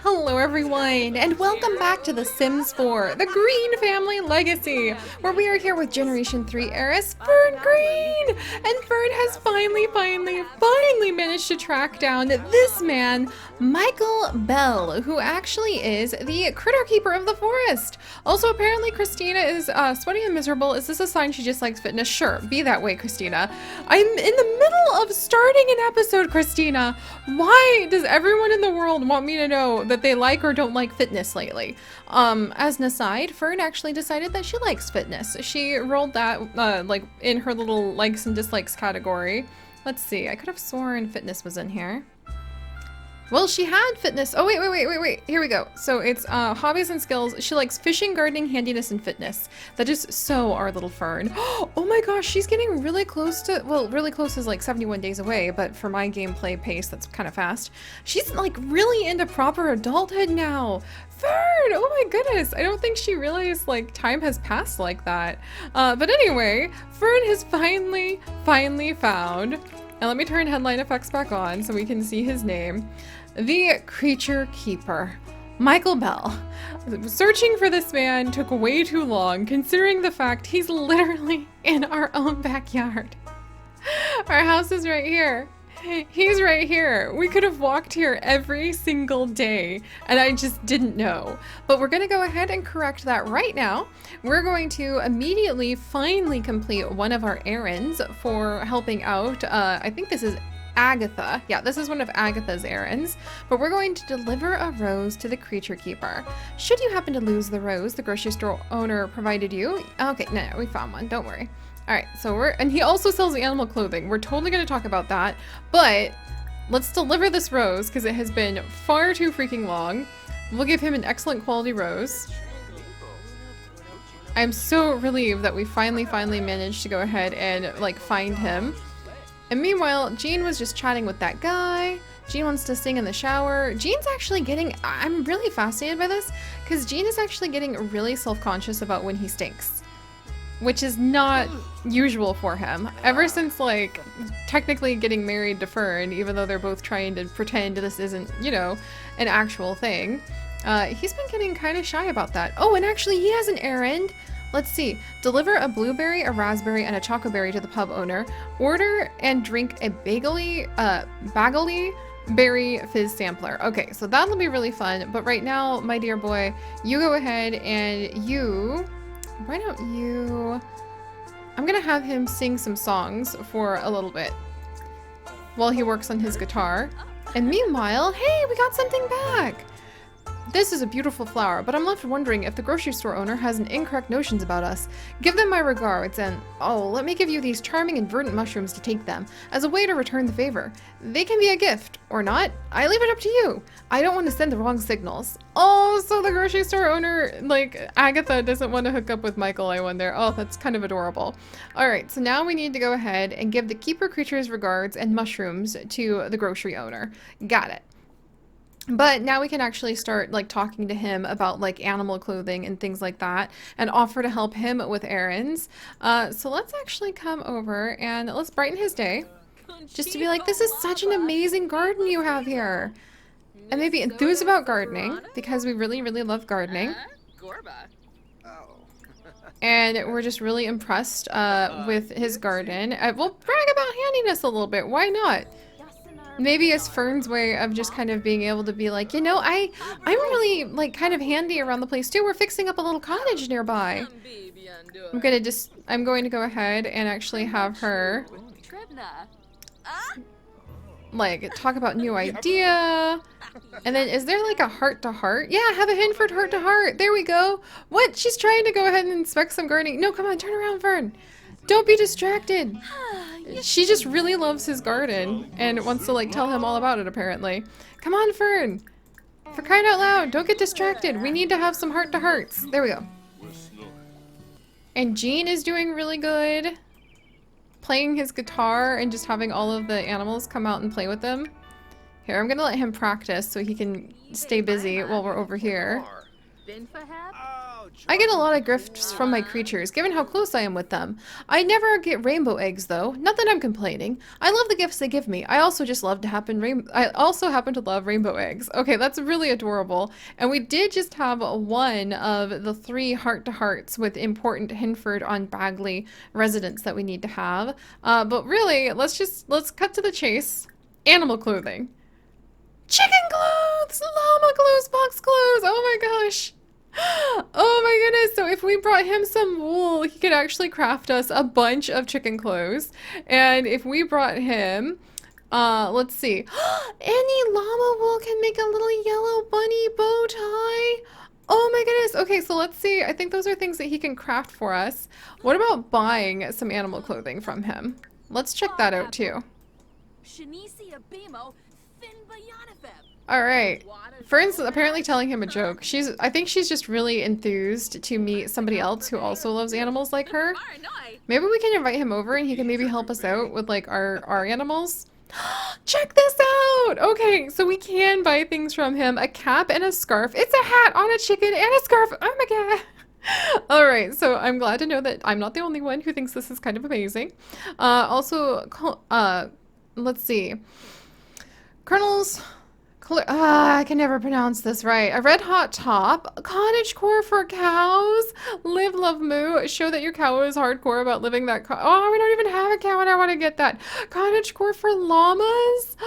Hello everyone, and welcome back to The Sims 4, the Greene Family Legacy, where we are here with Generation 3 heiress Fern Greene! And Fern has finally managed to track down this man, Michael Bell, who actually is the critter keeper of the forest. Also, apparently Christina is sweaty and miserable. Is this a sign she just likes fitness? Sure, be that way, Christina. I'm in the middle of starting an episode, Christina. Why does everyone in the world want me to know that they like or don't like fitness lately? As an aside, Fern actually decided that she likes fitness. She rolled that like in her little likes and dislikes category. Let's see, I could have sworn fitness was in here. Well, she had fitness. Oh, wait. Here we go. So it's hobbies and skills. She likes fishing, gardening, handiness, and fitness. That is so our little Fern. Oh my gosh, she's getting really close to, well, really close is like 71 days away, but for my gameplay pace, that's kind of fast. She's like really into proper adulthood now. Fern, oh my goodness. I don't think she realized like time has passed like that. But anyway, Fern has finally found, and let me turn headline effects back on so we can see his name. The Creature Keeper, Michael Bell. Searching for this man took way too long, considering the fact he's literally in our own backyard. Our house is right here. He's right here. We could have walked here every single day, and I just didn't know. But we're gonna go ahead and correct that right now. We're going to immediately finally complete one of our errands for helping out. I think this is Agatha. Yeah, this is one of Agatha's errands, but we're going to deliver a rose to the creature keeper. Should you happen to lose the rose the grocery store owner provided you? Okay, no, we found one, don't worry. All right, so and he also sells animal clothing. We're totally gonna talk about that, but let's deliver this rose because it has been far too freaking long. We'll give him an excellent quality rose. I'm so relieved that we finally managed to go ahead and like find him. And meanwhile, Jean was just chatting with that guy. Jean wants to sing in the shower. Jean's actually getting, I'm really fascinated by this because Jean is actually getting really self-conscious about when he stinks, which is not usual for him. Ever since like technically getting married to Fern, even though they're both trying to pretend this isn't, you know, an actual thing, he's been getting kind of shy about that. Oh, and actually he has an errand. Let's see. Deliver a blueberry, a raspberry, and a chocoberry to the pub owner. Order and drink a bagely berry fizz sampler. Okay, so that'll be really fun. But right now, my dear boy, you go ahead and why don't you... I'm gonna have him sing some songs for a little bit while he works on his guitar. And meanwhile, hey, we got something back! This is a beautiful flower, but I'm left wondering if the grocery store owner has an incorrect notions about us. Give them my regards and, oh, let me give you these charming and verdant mushrooms to take them, as a way to return the favor. They can be a gift, or not. I leave it up to you. I don't want to send the wrong signals. Oh, so the grocery store owner, like, Agatha doesn't want to hook up with Michael, I wonder. Oh, that's kind of adorable. Alright, so now we need to go ahead and give the keeper creature's regards and mushrooms to the grocery owner. Got it. But now we can actually start like talking to him about like animal clothing and things like that and offer to help him with errands. So let's actually come over and let's brighten his day just to be like, this is such an amazing garden you have here. And maybe enthuse about gardening because we really love gardening. And we're just really impressed with his garden. We'll brag about handiness a little bit. Why not? Maybe it's Fern's way of just kind of being able to be like, you know, I'm really like kind of handy around the place too. We're fixing up a little cottage nearby. I'm going to go ahead and actually have her like talk about new idea. And then is there like a heart to heart? Yeah, have a Hinford heart to heart. There we go. What? She's trying to go ahead and inspect some gardening. No, come on, turn around, Fern. Don't be distracted. She just really loves his garden and wants to like tell him all about it apparently. Come on, Fern. For crying out loud, don't get distracted. We need to have some heart to hearts. There we go. And Jean is doing really good. Playing his guitar and just having all of the animals come out and play with them. Here, I'm gonna let him practice so he can stay busy while we're over here. I get a lot of gifts from my creatures, given how close I am with them. I never get rainbow eggs, though. Not that I'm complaining. I love the gifts they give me. I also just love to I also happen to love rainbow eggs. Okay, that's really adorable. And we did just have one of the 3 heart-to-hearts with important Hinford on Bagley residents that we need to have. But really, let's cut to the chase. Animal clothing. Chicken clothes! Llama clothes! Fox clothes! Oh my gosh! Oh my goodness, so if we brought him some wool, he could actually craft us a bunch of chicken clothes. And if we brought him, let's see. Any llama wool can make a little yellow bunny bow tie. Oh my goodness. Okay, so let's see. I think those are things that he can craft for us. What about buying some animal clothing from him? Let's check that out too. All right. Fern's apparently telling him a joke. I think she's just really enthused to meet somebody else who also loves animals like her. Maybe we can invite him over and he can maybe help us out with like our animals. Check this out! Okay, so we can buy things from him. A cap and a scarf. It's a hat on a chicken and a scarf. Oh my god. All right, so I'm glad to know that I'm not the only one who thinks this is kind of amazing. Also, let's see. Colonel's... I can never pronounce this right. A red hot top, a cottage core for cows, live, love, moo. Show that your cow is hardcore about living that. Oh, we don't even have a cow, and I want to get that. Cottage core for llamas.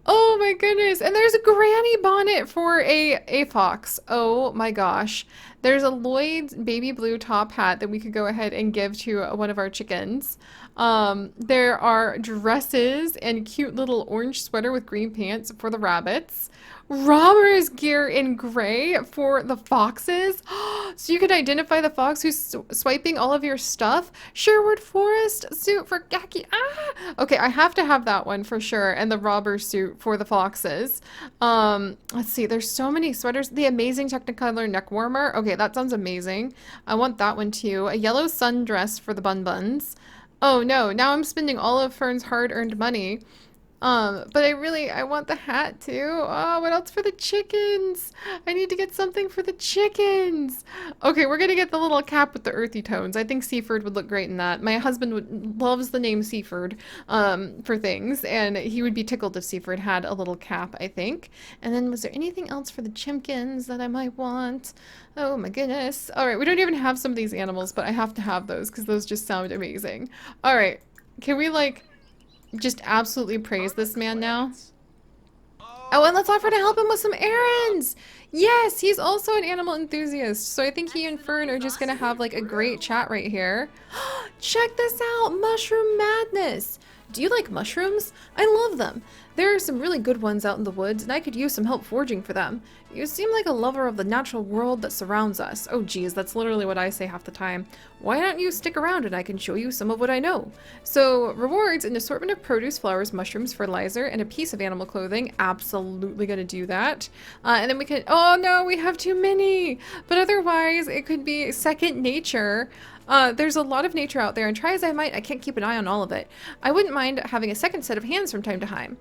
Oh my goodness! And there's a granny bonnet for a fox. Oh my gosh! There's a Lloyd's baby blue top hat that we could go ahead and give to one of our chickens. There are dresses and cute little orange sweater with green pants for the rabbits. Robber's gear in gray for the foxes. So you can identify the fox who's swiping all of your stuff. Sherwood Forest suit for Gaki. Okay, I have to have that one for sure. And the robber suit for the foxes. Let's see. There's so many sweaters. The amazing Technicolor neck warmer. Okay, that sounds amazing. I want that one too. A yellow sundress for the bun buns. Oh no, now I'm spending all of Fern's hard-earned money. But I want the hat too. Oh, what else for the chickens? I need to get something for the chickens. Okay, we're gonna get the little cap with the earthy tones. I think Seaford would look great in that. My husband loves the name Seaford, for things, and he would be tickled if Seaford had a little cap, I think. And then was there anything else for the chimkins that I might want? Oh my goodness. All right, we don't even have some of these animals, but I have to have those because those just sound amazing. All right, can we like just absolutely praise this man now? Oh, and let's offer to help him with some errands. Yes, he's also an animal enthusiast. So I think he and Fern are just gonna have like a great chat right here. Check this out, mushroom madness. Do you like mushrooms? I love them. There are some really good ones out in the woods, and I could use some help foraging for them. You seem like a lover of the natural world that surrounds us. Oh geez, that's literally what I say half the time. Why don't you stick around and I can show you some of what I know? So, rewards, an assortment of produce, flowers, mushrooms, fertilizer, and a piece of animal clothing. Absolutely gonna do that. And then we can, oh no, we have too many! But otherwise, it could be second nature. There's a lot of nature out there, and try as I might, I can't keep an eye on all of it. I wouldn't mind having a second set of hands from time to time.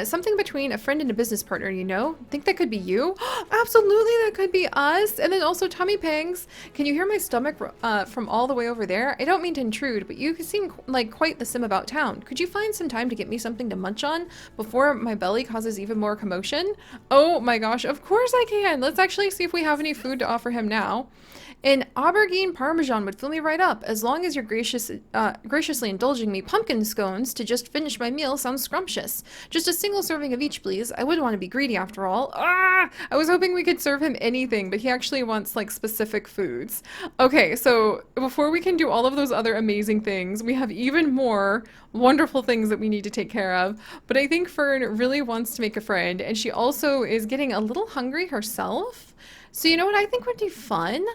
Something between a friend and a business partner, you know? Think that could be you? Absolutely, that could be us. And then also tummy pangs. Can you hear my stomach from all the way over there? I don't mean to intrude, but you seem like quite the sim about town. Could you find some time to get me something to munch on before my belly causes even more commotion? Oh my gosh, of course I can. Let's actually see if we have any food to offer him now. An aubergine parmesan would fill me right up. As long as you're graciously indulging me pumpkin scones to just finish my meal sounds scrumptious. Just a single serving of each, please. I wouldn't want to be greedy after all. I was hoping we could serve him anything, but he actually wants like specific foods. Okay, so before we can do all of those other amazing things, we have even more wonderful things that we need to take care of. But I think Fern really wants to make a friend, and she also is getting a little hungry herself. So you know what I think would be fun?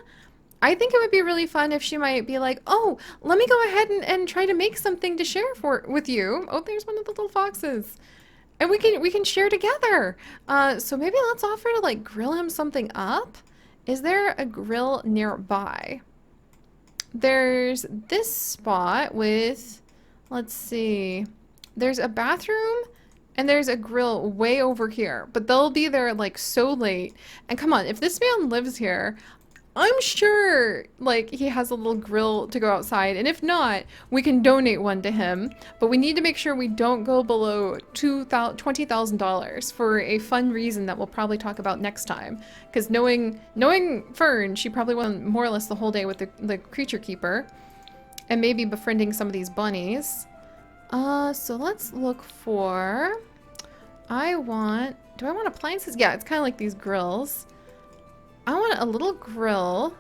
I think it would be really fun if she might be like, oh, let me go ahead and try to make something to share with you. Oh, there's one of the little foxes. And we can share together. So maybe let's offer to like grill him something up. Is there a grill nearby? There's this spot with, let's see, there's a bathroom And there's a grill way over here, but they'll be there like so late. And come on, if this man lives here, I'm sure like he has a little grill to go outside. And if not, we can donate one to him. But we need to make sure we don't go below $20,000 for a fun reason that we'll probably talk about next time. Because knowing Fern, she probably went more or less the whole day with the creature keeper. And maybe befriending some of these bunnies. So let's look for... do I want appliances? Yeah, it's kind of like these grills. I want a little grill.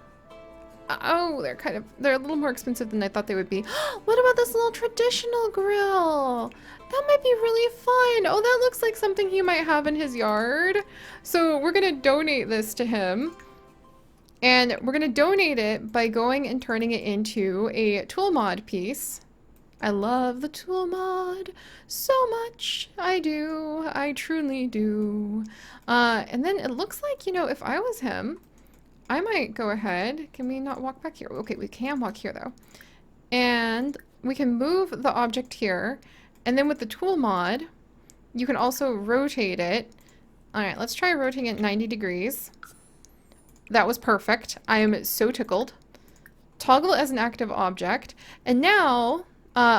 Oh, they're a little more expensive than I thought they would be. What about this little traditional grill? That might be really fun. Oh, that looks like something he might have in his yard. So we're gonna donate this to him. And we're gonna donate it by going and turning it into a tool mod piece. I love the tool mod so much. I do. I truly do. And then it looks like, you know, if I was him, I might go ahead. Can we not walk back here? Okay, we can walk here though. And we can move the object here. And then with the tool mod, you can also rotate it. All right, let's try rotating it 90 degrees. That was perfect. I am so tickled. Toggle as an active object. And now...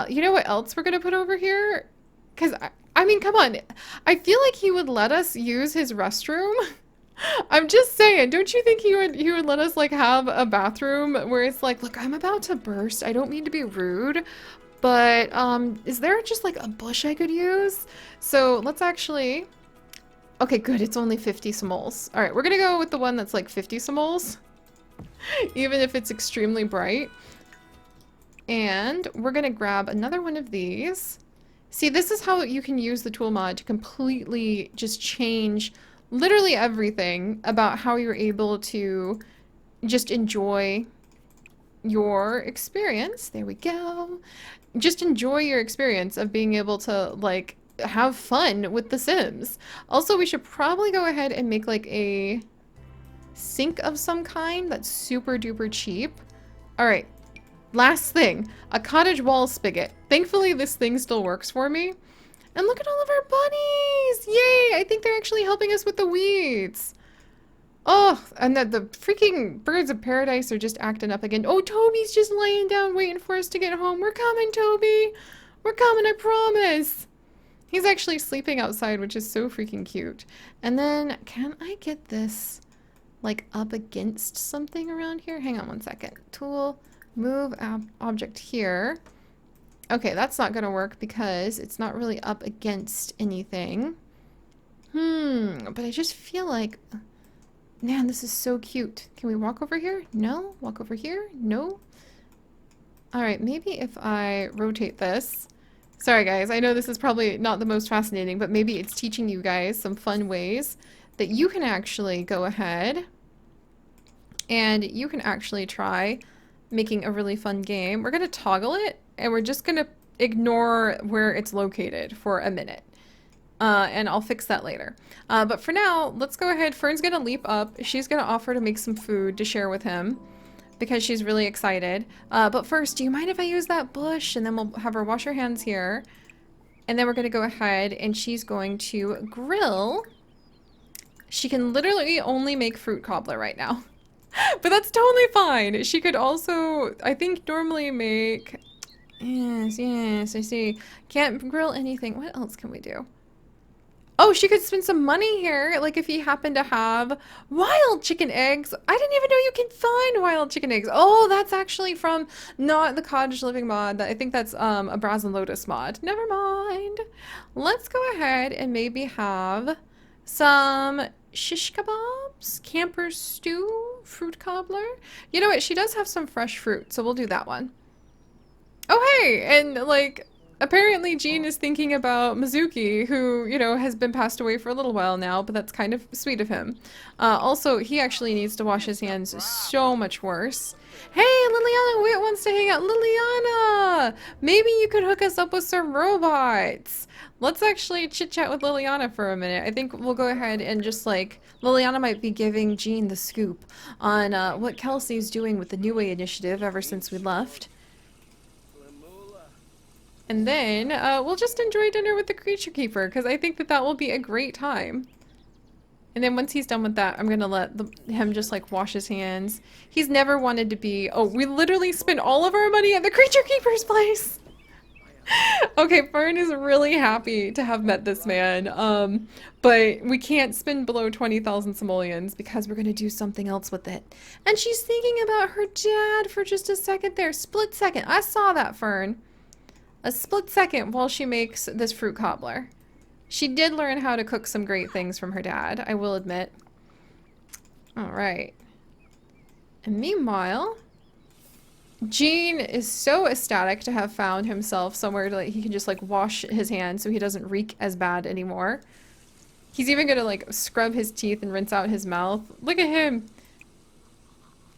you know what else we're gonna put over here? Because, I mean, come on. I feel like he would let us use his restroom. I'm just saying, don't you think he would let us, like, have a bathroom where it's like, look, I'm about to burst. I don't mean to be rude, but, is there just, like, a bush I could use? So, let's actually... Okay, good. It's only 50 simoles. All right, we're gonna go with the one that's, like, 50 simoles. Even if it's extremely bright. And we're gonna grab another one of these. See, this is how you can use the tool mod to completely just change literally everything about how you're able to just enjoy your experience. There we go. Just enjoy your experience of being able to, like, have fun with The Sims. Also, we should probably go ahead and make, like, a sink of some kind that's super duper cheap. All right. Last thing, a cottage wall spigot. Thankfully, this thing still works for me. And look at all of our bunnies! Yay! I think they're actually helping us with the weeds. Oh, and the freaking birds of paradise are just acting up again. Oh, Toby's just laying down waiting for us to get home. We're coming, Toby! We're coming, I promise! He's actually sleeping outside, which is so freaking cute. And then, can I get this, like, up against something around here? Hang on one second. Tool... Move object here. Okay, that's not gonna work because it's not really up against anything. But I just feel like... Man, this is so cute. Can we walk over here? No? Walk over here? No? Alright, maybe if I rotate this... Sorry guys, I know this is probably not the most fascinating, but maybe it's teaching you guys some fun ways that you can actually go ahead and you can actually try making a really fun game. We're gonna toggle it and we're just gonna ignore where it's located for a minute. And I'll fix that later. But for now, let's go ahead. Fern's gonna leap up. She's gonna offer to make some food to share with him because she's really excited. But first, do you mind if I use that bush? And then we'll have her wash her hands here. And then we're gonna go ahead and she's going to grill. She can literally only make fruit cobbler right now. But that's totally fine. She could also, I think, normally make... Yes, I see. Can't grill anything. What else can we do? Oh, she could spend some money here. Like if he happened to have wild chicken eggs. I didn't even know you can find wild chicken eggs. Oh, that's actually from not the Cottage Living mod. I think that's a Brazen Lotus mod. Never mind. Let's go ahead and maybe have some shish kebabs, camper stew, fruit cobbler. You know what? She does have some fresh fruit, so we'll do that one. Oh, hey! And, like, apparently Jean is thinking about Mizuki, who, you know, has been passed away for a little while now, but that's kind of sweet of him. Also, he actually needs to wash his hands so much worse. Hey, Liliana wants to hang out. Liliana! Maybe you could hook us up with some robots. Let's actually chit-chat with Liliana for a minute. I think we'll go ahead and just, like, Liliana might be giving Jean the scoop on what Kelsey's doing with the New Way initiative ever since we left. And then we'll just enjoy dinner with the creature keeper because I think that that will be a great time. And then once he's done with that, I'm gonna let him just like wash his hands. He's never wanted to be. Oh, we literally spent all of our money at the creature keeper's place. Okay, Fern is really happy to have met this man. But we can't spend below 20,000 simoleons because we're gonna do something else with it. And she's thinking about her dad for just a second there. Split second. I saw that, Fern. A split second while she makes this fruit cobbler. She did learn how to cook some great things from her dad, I will admit. Alright. And meanwhile, Gene is so ecstatic to have found himself somewhere to like he can just like wash his hands so he doesn't reek as bad anymore. He's even gonna like scrub his teeth and rinse out his mouth. Look at him!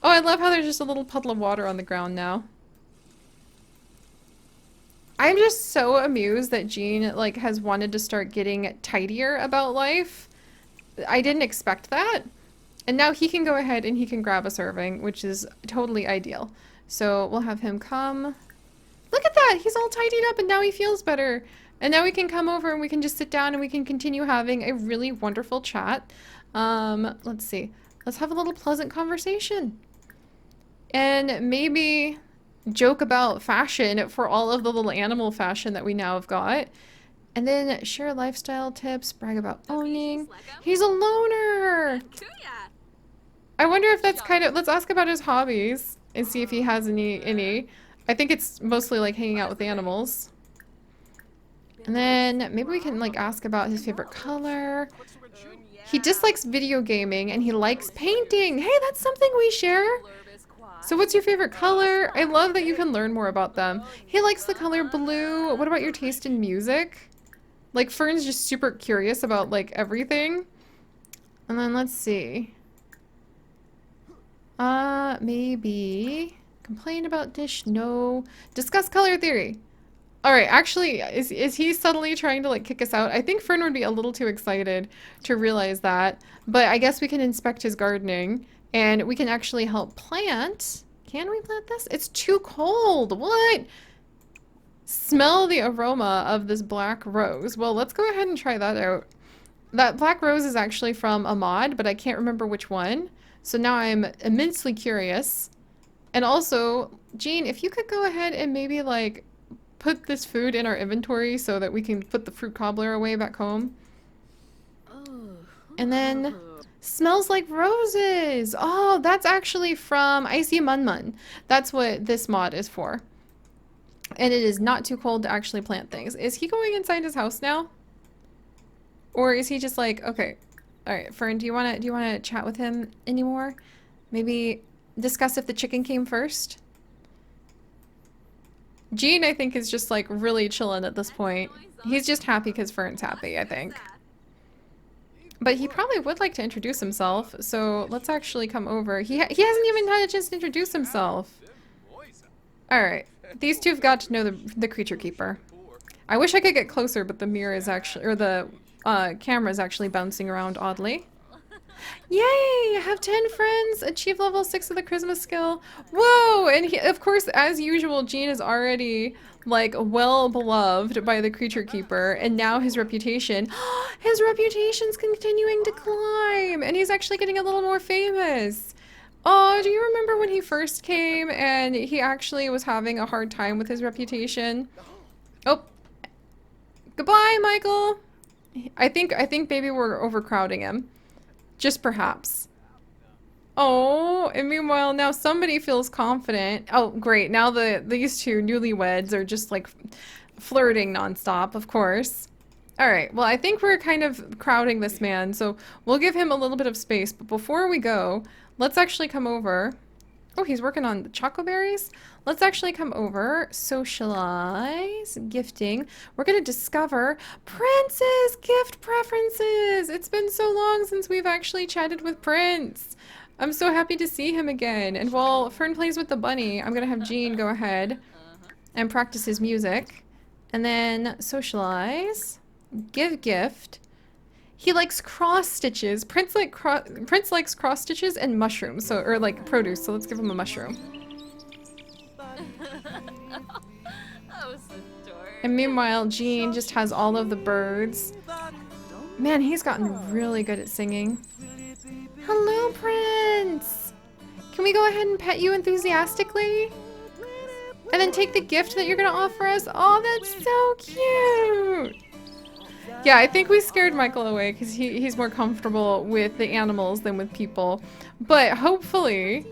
Oh, I love how there's just a little puddle of water on the ground now. I'm just so amused that Gene like has wanted to start getting tidier about life. I didn't expect that. And now he can go ahead and he can grab a serving, which is totally ideal. So we'll have him come. Look at that! He's all tidied up and now he feels better. And now we can come over and we can just sit down and we can continue having a really wonderful chat. Let's see. Let's have a little pleasant conversation. And maybe joke about fashion for all of the little animal fashion that we now have got. And then share lifestyle tips, brag about owning. He's a loner! I wonder if that's kind of... Let's ask about his hobbies and see if he has any. I think it's mostly like hanging out with animals. And then maybe we can like ask about his favorite color. He dislikes video gaming and he likes painting. Hey, that's something we share. So what's your favorite color? I love that you can learn more about them. He likes the color blue. What about your taste in music? Like Fern's just super curious about like everything. And then let's see. Maybe complain about dish? No. Discuss color theory. All right, actually, is he subtly trying to like kick us out? I think Fern would be a little too excited to realize that, but I guess we can inspect his gardening and we can actually help plant. Can we plant this? It's too cold. What? Smell the aroma of this black rose. Well, let's go ahead and try that out. That black rose is actually from a mod, but I can't remember which one. So now I'm immensely curious. And also, Gene, if you could go ahead and maybe like put this food in our inventory so that we can put the fruit cobbler away back home. And then smells like roses. Oh, that's actually from Icy Mun Mun. That's what this mod is for. And it is not too cold to actually plant things. Is he going inside his house now? Or is he just like, okay, all right, Fern, do you want to chat with him anymore? Maybe discuss if the chicken came first? Gene, I think, is just like really chilling at this point. He's just happy because Fern's happy, I think. But he probably would like to introduce himself, so let's actually come over. He hasn't even had a chance to introduce himself. Alright, these two have got to know the creature keeper. I wish I could get closer, but the mirror is actually, or the camera is actually bouncing around oddly. Yay! I have 10 friends, achieve level 6 of the charisma skill. Whoa! And he, of course, as usual, Gene is already like well beloved by the creature keeper, and now his reputation's continuing to climb, and he's actually getting a little more famous. Oh, do you remember when he first came and he actually was having a hard time with his reputation? Oh. Goodbye, Michael. I think maybe we're overcrowding him. Just perhaps. Oh, and meanwhile now somebody feels confident. Oh, great. Now these two newlyweds are just like flirting nonstop, of course. All right. Well, I think we're kind of crowding this man, so we'll give him a little bit of space. But before we go, let's actually come over. Oh, he's working on the choco berries. Let's actually come over, socialize, gifting. We're gonna discover Prince's gift preferences. It's been so long since we've actually chatted with Prince. I'm so happy to see him again. And while Fern plays with the bunny, I'm gonna have Gene go ahead and practice his music. And then socialize, give gift. He likes cross stitches. Prince likes cross stitches and mushrooms, so or like produce. So let's give him a mushroom. And meanwhile, Jean just has all of the birds. Man, he's gotten really good at singing. Hello, Prince! Can we go ahead and pet you enthusiastically? And then take the gift that you're gonna offer us? Oh, that's so cute! Yeah, I think we scared Michael away because he's more comfortable with the animals than with people. But hopefully...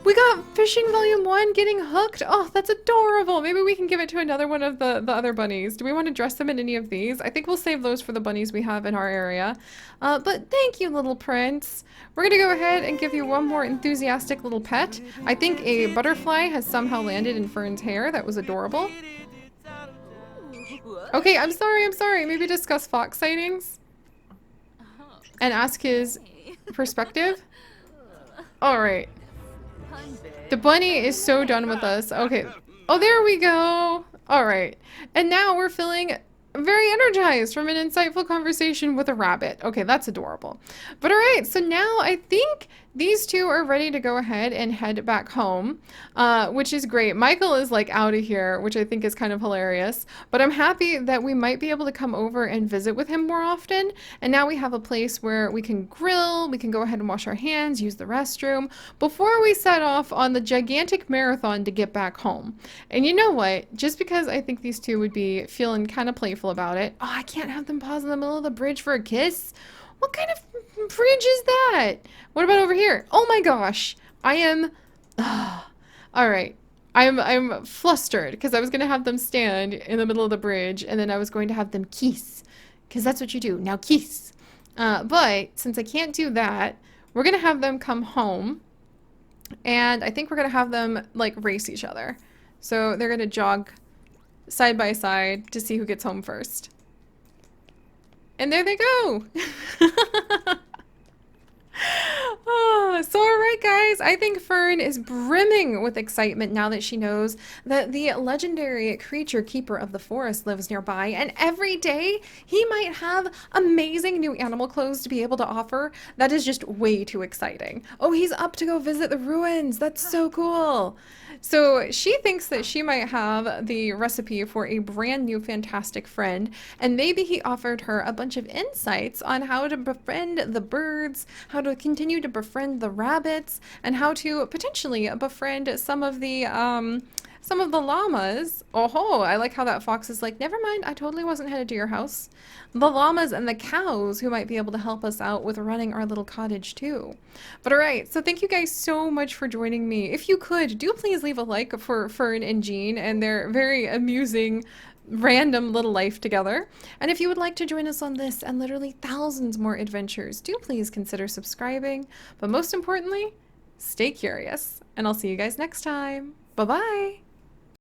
We got Fishing Volume 1 getting hooked. Oh, that's adorable. Maybe we can give it to another one of the other bunnies. Do we want to dress them in any of these? I think we'll save those for the bunnies we have in our area. But thank you, little prince. We're going to go ahead and give you one more enthusiastic little pet. I think a butterfly has somehow landed in Fern's hair. That was adorable. Okay, I'm sorry. Maybe discuss fox sightings and ask his perspective. All right. The bunny is so done with us. Okay. Oh, there we go. All right. And now we're feeling very energized from an insightful conversation with a rabbit. Okay, that's adorable. But all right, so now I think these two are ready to go ahead and head back home, which is great. Michael is like out of here, which I think is kind of hilarious. But I'm happy that we might be able to come over and visit with him more often. And now we have a place where we can grill, we can go ahead and wash our hands, use the restroom, before we set off on the gigantic marathon to get back home. And you know what? Just because I think these two would be feeling kind of playful about it. Oh, I can't have them pause in the middle of the bridge for a kiss. What kind of bridge is that? What about over here? Oh my gosh. I am... all right. I'm flustered because I was going to have them stand in the middle of the bridge and then I was going to have them kiss because that's what you do. Now kiss. But since I can't do that, we're going to have them come home and I think we're going to have them like race each other. So they're going to jog side by side to see who gets home first. And there they go. Oh, so all right, guys. I think Fern is brimming with excitement now that she knows that the legendary creature keeper of the forest lives nearby, and every day he might have amazing new animal clothes to be able to offer. That is just way too exciting. Oh, he's up to go visit the ruins. That's so cool. So she thinks that she might have the recipe for a brand new fantastic friend, and maybe he offered her a bunch of insights on how to befriend the birds, how to continue to befriend the rabbits, and how to potentially befriend some of the llamas. Oh, I like how that fox is like, never mind, I totally wasn't headed to your house. The llamas and the cows who might be able to help us out with running our little cottage too. But all right, so thank you guys so much for joining me. If you could, do please leave a like for Fern and Jean and their very amusing random little life together. And if you would like to join us on this and literally thousands more adventures, do please consider subscribing. But most importantly, stay curious. And I'll see you guys next time. Bye-bye.